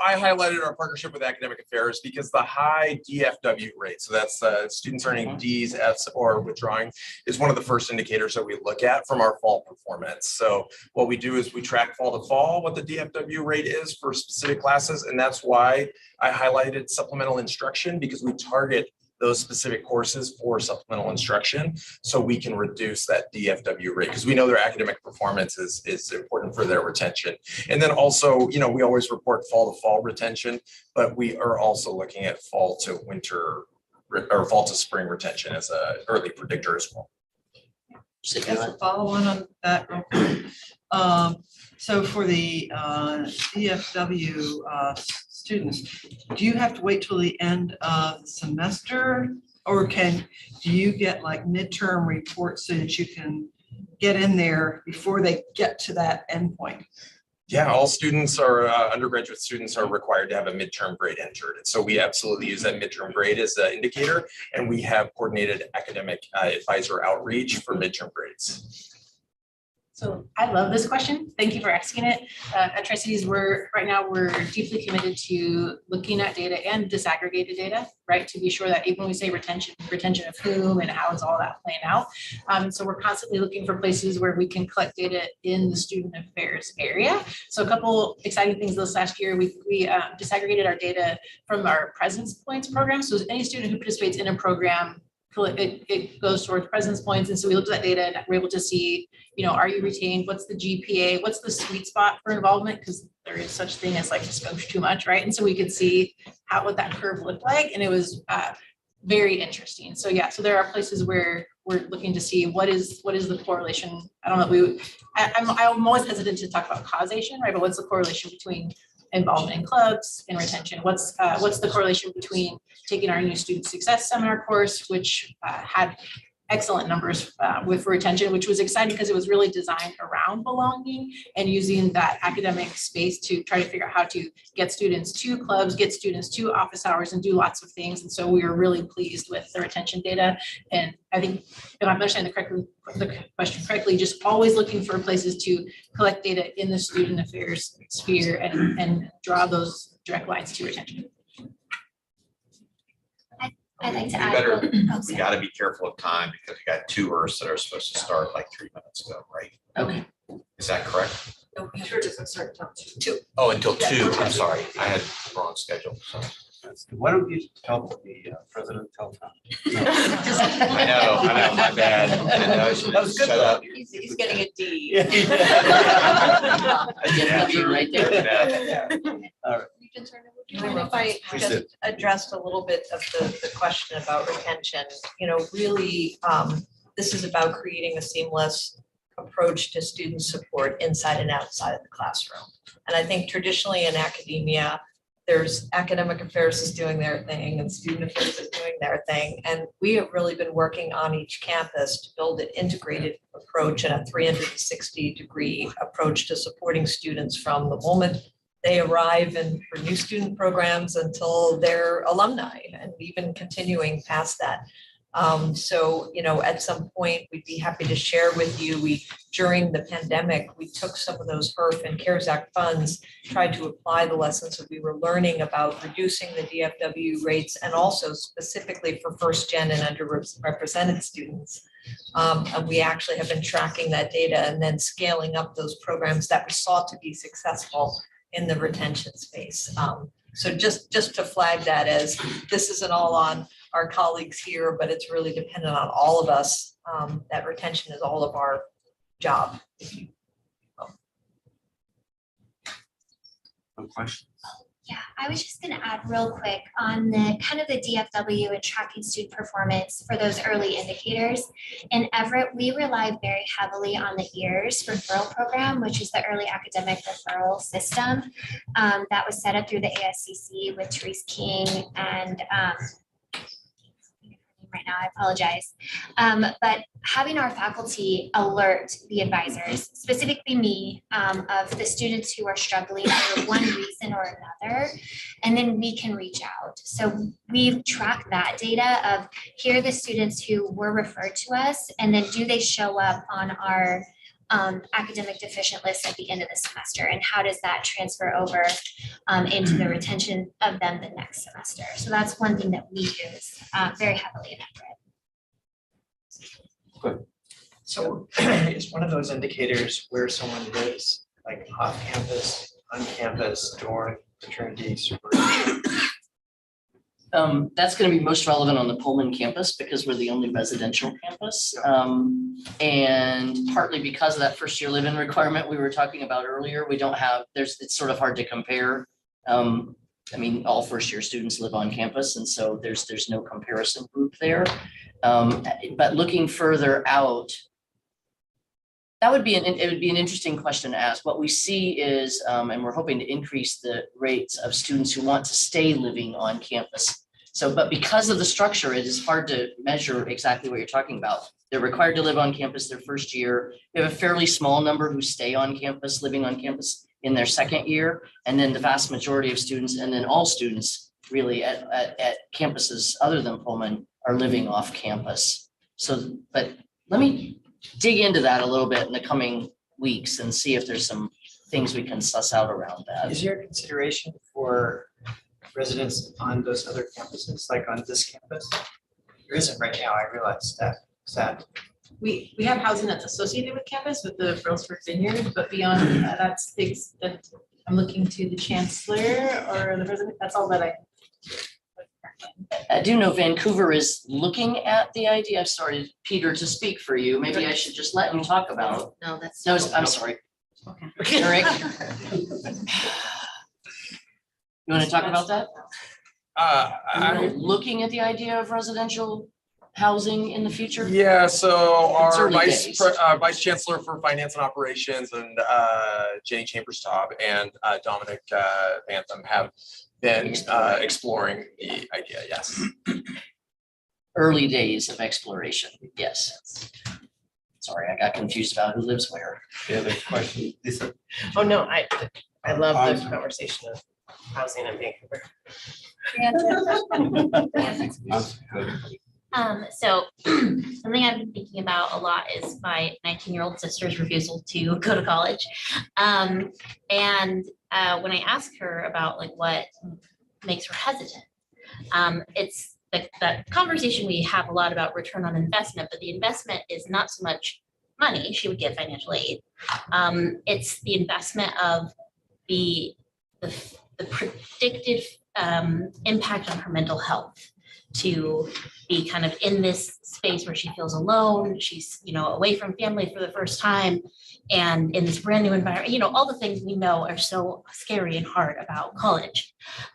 I: I highlighted our partnership with Academic Affairs because the high DFW rate, so that's students earning D's, F's, or withdrawing, is one of the first indicators that we look at from our fall performance. So what we do is we track fall to fall, what the DFW rate is for specific classes, and that's why I highlighted supplemental instruction, because we target those specific courses for supplemental instruction, so we can reduce that DFW rate, because we know their academic performance is important for their retention. And then also, we always report fall to fall retention, but we are also looking at fall to winter or fall to spring retention as an early predictor as well.
H: Just
A: Just a follow on that real quick. So for the DFW
M: students, do you have to wait till the end of the semester? Or do you get like midterm reports so that you can get in there before they get to that endpoint?
I: Yeah, all students are, undergraduate students are required to have a midterm grade entered. And so we absolutely use that midterm grade as an indicator, and we have coordinated academic advisor outreach for midterm grades.
J: So I love this question. Thank you for asking it. At Tri-Cities, we're deeply committed to looking at data and disaggregated data, right? To be sure that even when we say retention of whom and how is all that playing out. So we're constantly looking for places where we can collect data in the student affairs area. So a couple exciting things this last year, we disaggregated our data from our presence points program. So any student who participates in a program, it goes towards presence points. And so we looked at that data and we're able to see, are you retained? What's the GPA? What's the sweet spot for involvement? Because there is such thing as like exposure too much, right? And so we could see what that curve looked like. And it was very interesting. So yeah, so there are places where we're looking to see what is the correlation. I don't know, I'm always hesitant to talk about causation, right? But what's the correlation between involvement in clubs and retention? What's the correlation between taking our new student success seminar course, which had excellent numbers with retention, which was exciting because it was really designed around belonging and using that academic space to try to figure out how to get students to clubs, get students to office hours, and do lots of things. And so we were really pleased with the retention data. And I think if I'm understanding the question correctly, just always looking for places to collect data in the student affairs sphere and draw those direct lines to retention.
G: I'd like to
B: We
G: add.
B: better,
G: Oh,
B: we
G: sorry.
B: gotta be careful of time because we got tours that are supposed to start like 3 minutes ago, right?
H: Okay.
B: Is that correct?
E: No, sure doesn't start until 2.
B: Oh, until 2, I'm sorry, I had the wrong schedule, so.
D: Why don't you tell the president, tell Tom?
B: I know, my bad. I know I should
D: That was good
B: shut
D: though.
B: up.
A: He's getting a D.
H: Yeah, right there.
B: Yeah.
A: Regent Serna, would you mind if I
B: Please do.
A: just addressed a little bit of the question about retention? Really, this is about creating a seamless approach to student support inside and outside of the classroom. And I think traditionally in academia, there's academic affairs is doing their thing and student affairs is doing their thing. And we have really been working on each campus to build an integrated approach and a 360-degree approach to supporting students from the moment they arrive in for new student programs until they're alumni and even continuing past that. So, at some point, we'd be happy to share with you, during the pandemic, we took some of those HERF and CARES Act funds, tried to apply the lessons that we were learning about reducing the DFW rates and also specifically for first gen and underrepresented students. And we actually have been tracking that data and then scaling up those programs that we saw to be successful in the retention space. So just to flag that as this isn't all on our colleagues here, but it's really dependent on all of us. That retention is all of our job.
D: No question.
G: Yeah, I was just gonna add real quick on the kind of the DFW and tracking student performance for those early indicators. In Everett, we rely very heavily on the EARS referral program, which is the early academic referral system that was set up through the ASCC with Therese King and right now, I apologize. But having our faculty alert the advisors, specifically me, of the students who are struggling for one reason or another, and then we can reach out. So we've tracked that data of here are the students who were referred to us, and then do they show up on our academic deficient list at the end of the semester, and how does that transfer over into the retention of them the next semester? So that's one thing that we use very heavily in Everett.
N: So it's one of those indicators where someone lives, like off campus, on campus, during fraternity, sorority.
H: That's going to be most relevant on the Pullman campus because we're the only residential campus. And partly because of that first year live-in requirement we were talking about earlier, we don't have, it's sort of hard to compare. I mean, all first year students live on campus, and so there's no comparison group there. But looking further out, That would be it would be an interesting question to ask. What we see is, and we're hoping to increase the rates of students who want to stay living on campus. So, but because of the structure, it is hard to measure exactly what you're talking about. They're required to live on campus their first year. We have a fairly small number who stay on campus, living on campus in their second year. And then the vast majority of students, and then all students really at campuses other than Pullman are living off campus. So, but let me dig into that a little bit in the coming weeks and see if there's some things we can suss out around that.
N: Is there a consideration for residents on those other campuses, like on this campus? There isn't right now, I realize that. Is that?
J: We have housing that's associated with campus with the Brailsford Vineyard, but beyond that, that's things that I'm looking to the chancellor or the president. That's all that
H: I do know Vancouver is looking at the idea. I've started Peter to speak for you. Maybe I should just let him talk about.
G: No, that's.
H: No, I'm sorry.
G: Okay.
H: Eric. You want to talk about that?
I: I'm
H: Looking at the idea of residential housing in the future?
I: Yeah, so
H: It's
I: our
H: early days.
I: Vice Chancellor for Finance and Operations and Jenny Chambers-Taub and Dominic Bantham have been exploring the idea, yes.
H: Early days of exploration, yes. Sorry, I got confused about who lives where.
D: The other question, Lisa?
O: Oh, no, I love the conversation of housing in Vancouver.
G: So something I've been thinking about a lot is my 19-year-old sister's refusal to go to college. And when I ask her about like what makes her hesitant, it's that conversation we have a lot about return on investment, but the investment is not so much money. She would get financial aid. It's the investment of the predicted impact on her mental health, to be kind of in this space where she feels alone, she's, away from family for the first time, and in this brand new environment, all the things we know are so scary and hard about college.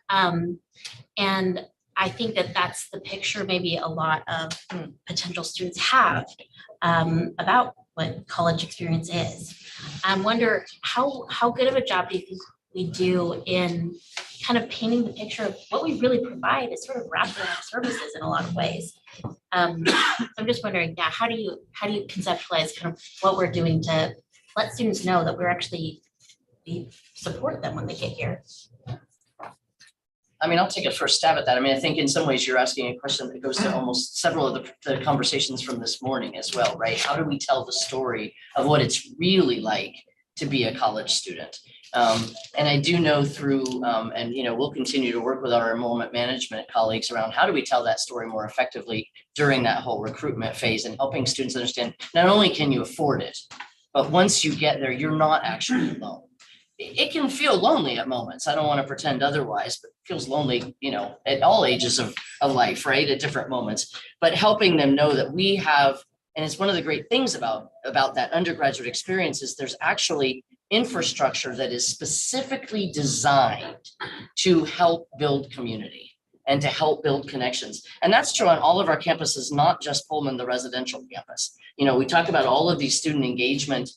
G: And I think that that's the picture maybe a lot of potential students have about what college experience is. I wonder how good of a job do you think we do in kind of painting the picture of what we really provide is sort of wraparound services in a lot of ways. I'm just wondering, how do you conceptualize kind of what we're doing to let students know that we support them when they get here?
H: I mean, I'll take a first stab at that. I mean, I think in some ways you're asking a question that goes to almost several of the conversations from this morning as well, right? How do we tell the story of what it's really like to be a college student? And I do know through, and we'll continue to work with our enrollment management colleagues around how do we tell that story more effectively during that whole recruitment phase, and helping students understand not only can you afford it, but once you get there, you're not actually alone. It can feel lonely at moments. I don't want to pretend otherwise, but it feels lonely, at all ages of life, right? At different moments, but helping them know that we have, and it's one of the great things about that undergraduate experience is there's actually infrastructure that is specifically designed to help build community and to help build connections. And that's true on all of our campuses, not just Pullman, the residential campus. We talk about all of these student engagement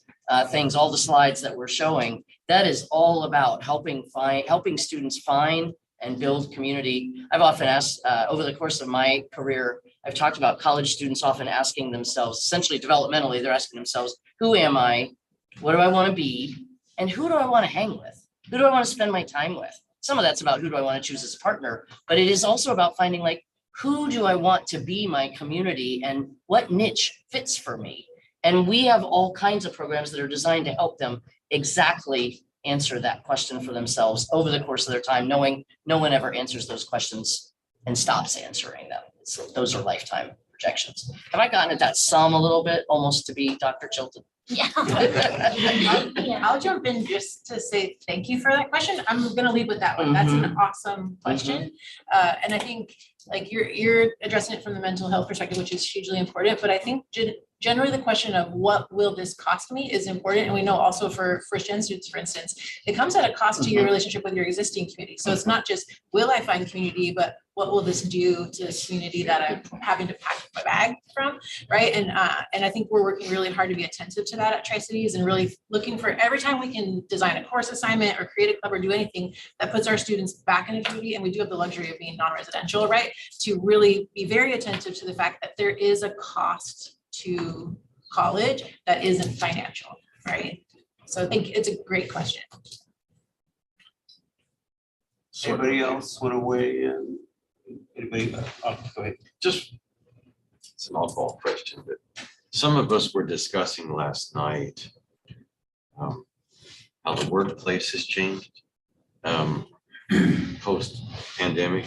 H: things, all the slides that we're showing, that is all about helping students find and build community. I've often asked over the course of my career, I've talked about college students often asking themselves, essentially developmentally, they're asking themselves, who am I? What do I want to be? And who do I want to hang with? Who do I want to spend my time with? Some of that's about who do I want to choose as a partner, but it is also about finding who do I want to be my community and what niche fits for me? And we have all kinds of programs that are designed to help them exactly answer that question for themselves over the course of their time, knowing no one ever answers those questions and stops answering them. So those are lifetime projections. Have I gotten at that sum a little bit, almost to be Dr. Chilton?
G: Yeah.
J: I'll jump in just to say thank you for that question. I'm gonna lead with that one. That's an awesome question. And I think you're addressing it from the mental health perspective, which is hugely important, but I think generally the question of what will this cost me is important. And we know also for first gen students, for instance, it comes at a cost to your relationship with your existing community. So it's not just, will I find community, but what will this do to the community that I'm having to pack my bag from, right? And I think we're working really hard to be attentive to that at Tri-Cities and really looking for every time we can design a course assignment or create a club or do anything that puts our students back in the community. And we do have the luxury of being non-residential, right? To really be very attentive to the fact that there is a cost to college that isn't financial, right? So I think it's a great question.
D: Anybody else want to weigh in? Anybody? Oh, go ahead.
B: Just, it's an oddball question, but some of us were discussing last night how the workplace has changed post-pandemic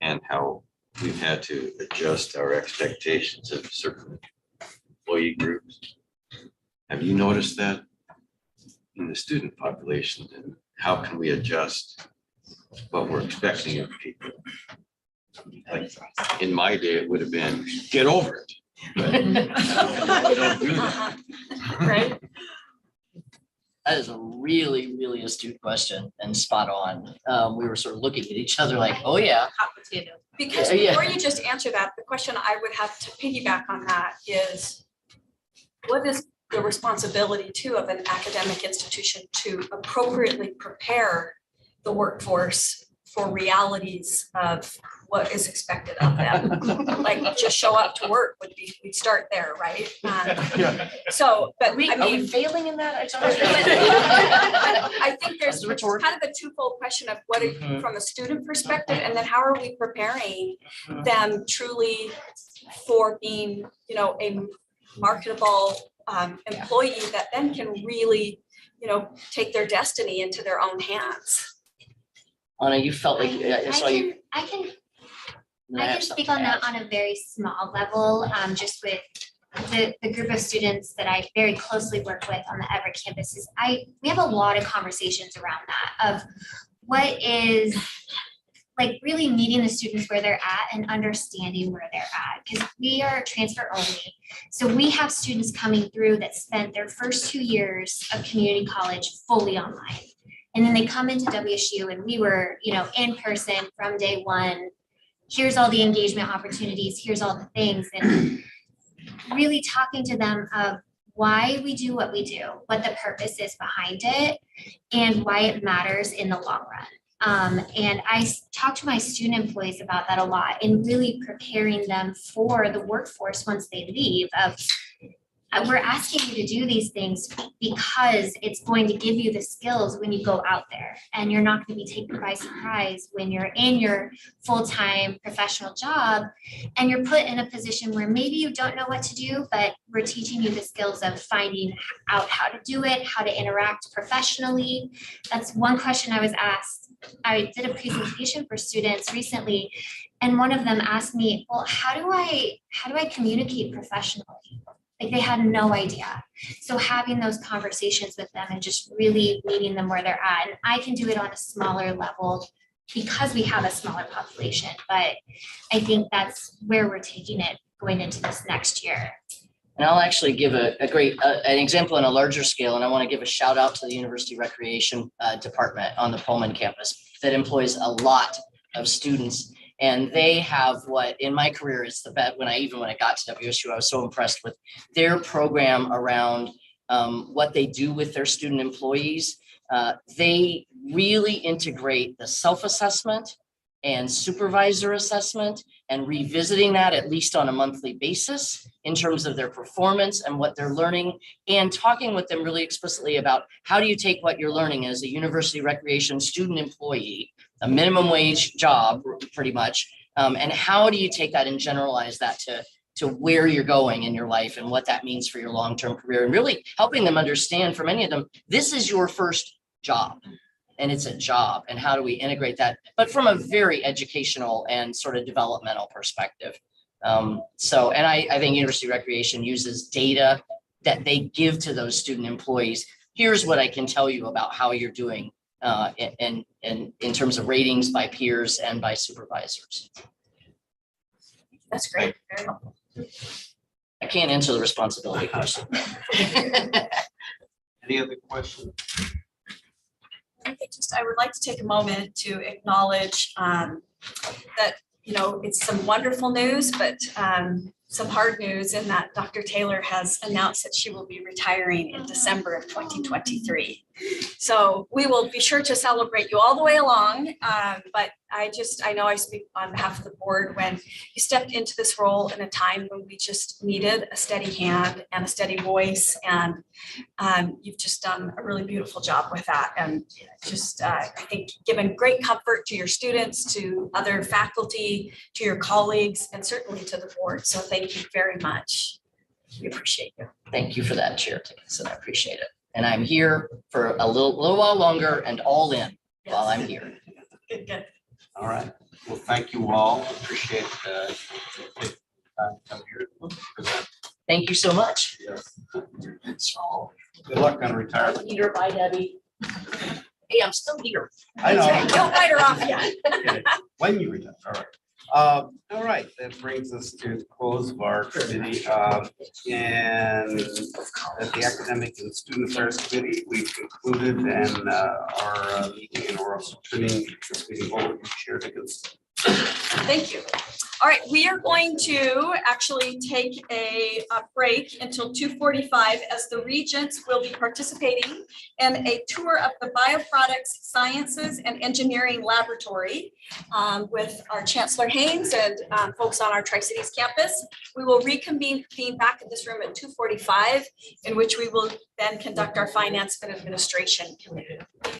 B: and how we've had to adjust our expectations of certain employee groups. Have you noticed that in the student population, and how can we adjust what we're expecting of people? Like in my day, it would have been, get over it. But we don't do that.
C: Right?
H: That is a really, really astute question and spot on. We were sort of looking at each other like, oh yeah.
J: Hot potato.
C: Because
H: Yeah.
C: before you just answer that, the question I would have to piggyback on that is, what is the responsibility too of an academic institution to appropriately prepare the workforce for realities of what is expected of them? Like, just show up to work would be, we'd start there, right? So, but I
H: Are we
C: mean,
H: failing in that?
C: I think there's
H: That's rhetorical.
C: kind of a twofold question of what,
H: Mhm.
C: from a student perspective, and then how are we preparing them truly for being, you know, a marketable employee that then can really, you know, take their destiny into their own hands.
H: Anna, you felt like, I saw you.
G: I can
H: and
G: I
H: have
G: can
H: something
G: speak on
H: to
G: that
H: add.
G: on a very small level, just with the group of students that I very closely work with on the Everett campuses. We have a lot of conversations around that of what is like really meeting the students where they're at and understanding where they're at, because we are transfer only. So we have students coming through that spent their first 2 years of community college fully online. And then they come into WSU and we were, you know, in person from day one. Here's all the engagement opportunities, here's all the things, and really talking to them of why we do what we do, what the purpose is behind it, and why it matters in the long run. And I talk to my student employees about that a lot and really preparing them for the workforce once they leave of, we're asking you to do these things because it's going to give you the skills when you go out there, and you're not going to be taken by surprise when you're in your full-time professional job and you're put in a position where maybe you don't know what to do, but we're teaching you the skills of finding out how to do it, how to interact professionally. That's one question I was asked. I did a presentation for students recently, and one of them asked me, well, how do I communicate professionally? Like, they had no idea. So having those conversations with them and just really meeting them where they're at, and I can do it on a smaller level because we have a smaller population, but I think that's where we're taking it going into this next year.
H: And I'll actually give a great, an example on a larger scale, and I want to give a shout out to the University Recreation Department on the Pullman campus that employs a lot of students. And they have what, in my career, is the best, when I got to WSU, I was so impressed with their program around what they do with their student employees. They really integrate the self-assessment and supervisor assessment and revisiting that at least on a monthly basis in terms of their performance and what they're learning, and talking with them really explicitly about how do you take what you're learning as a university recreation student employee, a minimum wage job pretty much, and how do you take that and generalize that to where you're going in your life and what that means for your long-term career, and really helping them understand, for many of them, this is your first job. And it's a job, and how do we integrate that, but from a very educational and sort of developmental perspective. And I think University Recreation uses data that they give to those student employees. Here's what I can tell you about how you're doing in terms of ratings by peers and by supervisors.
C: That's great. Very helpful.
H: I can't answer the responsibility question.
D: Any other questions?
C: I would like to take a moment to acknowledge that, you know, it's some wonderful news, but some hard news in that Dr. Taylor has announced that she will be retiring in December of 2023. So we will be sure to celebrate you all the way along. But I know I speak on behalf of the board when you stepped into this role in a time when we just needed a steady hand and a steady voice. And you've just done a really beautiful job with that. And just, I think, given great comfort to your students, to other faculty, to your colleagues, and certainly to the board. So thank you very much. We appreciate you.
H: Thank you for that, Chair Dickinson. I appreciate it. And I'm here for a little while longer and all in while I'm here.
C: Good, good.
D: All right. Well, thank you all. Appreciate the time to come here and present.
H: Thank you so much.
D: Good luck on retirement.
H: Peter, bye, Debbie. Hey, I'm still here.
D: I know.
C: Don't bite her off yet.
D: Okay. When you retire, all right. All right, that brings us to the close of our committee. And at the Academic and Student Affairs Committee, we've concluded and our meeting, and we're also turning this meeting over to Chair Dickinson.
C: Thank you. All right, we are going to actually take a break until 2:45 as the Regents will be participating in a tour of the Bioproducts Sciences and Engineering Laboratory with our Chancellor Haynes and folks on our Tri-Cities campus. We will reconvene back in this room at 2:45, in which we will then conduct our Finance and Administration Committee.